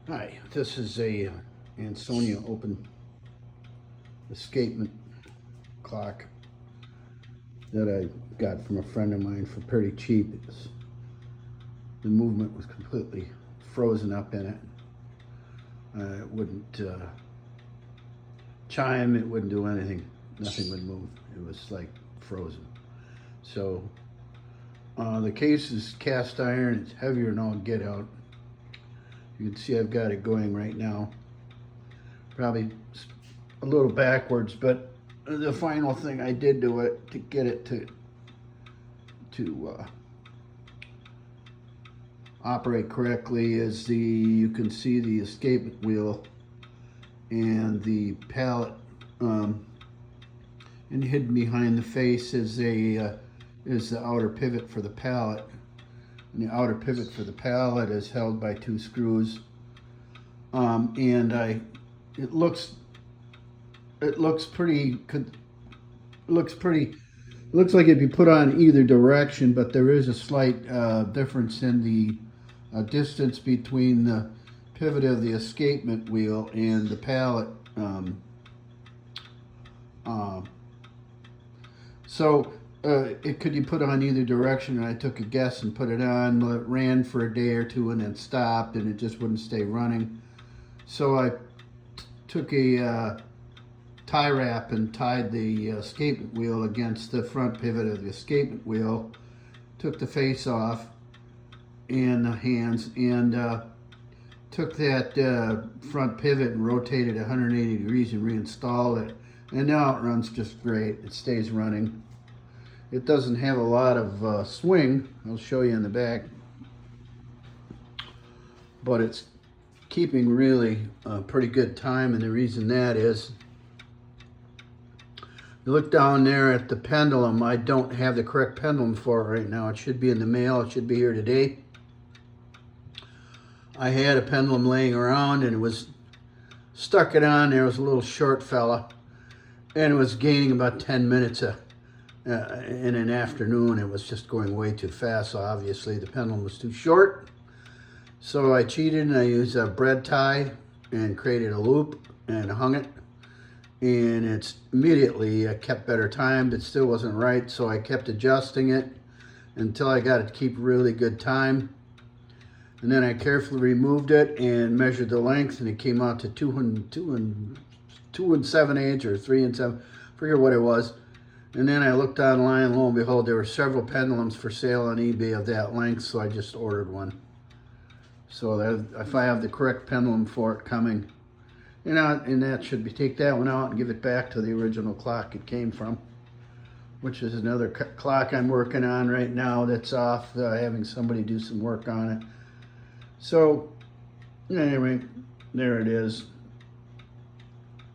Hi, this is a Ansonia open escapement clock that I got from a friend of mine for pretty cheap. The movement was completely frozen up in it. It wouldn't chime, it wouldn't do anything. Nothing would move. It was like frozen. So the case is cast iron. It's heavier than all get out. You can see I've got it going right now. Probably a little backwards, but the final thing I did to it to get it to operate correctly is you can see the escapement wheel and the pallet, and hidden behind the face is the outer pivot for the pallet. And the outer pivot for the pallet is held by two screws. It looks pretty. Looks like it'd be put on either direction, but there is a slight difference in the distance between the pivot of the escapement wheel and the pallet. It could be put on either direction, and I took a guess and put it on. It ran for a day or two and then stopped, and it just wouldn't stay running. So I took a tie wrap and tied the escapement wheel against the front pivot of the escapement wheel, took the face off and the hands, and took that front pivot and rotated 180 degrees and reinstalled it. And now it runs just great. It stays running. It doesn't have a lot of swing. I'll show you in the back. But it's keeping really pretty good time, and the reason that is, you look down there at the pendulum. I don't have the correct pendulum for it right now. It should be in the mail. It should be here today. I had a pendulum laying around, and it was stuck it on. There was a little short fella, and it was gaining about 10 minutes in an afternoon. It was just going way too fast, so obviously the pendulum was too short. So I cheated, and I used a bread tie and created a loop and hung it. And it's immediately kept better time. It still wasn't right, so I kept adjusting it until I got it to keep really good time. And then I carefully removed it and measured the length, and it came out to 2 7/8 or 3 7. Forget what it was. And then I looked online, and lo and behold, there were several pendulums for sale on eBay of that length, so I just ordered one. So that, if I have the correct pendulum for it coming, and that should be, take that one out and give it back to the original clock it came from, which is another clock I'm working on right now that's off, having somebody do some work on it. So anyway, there it is.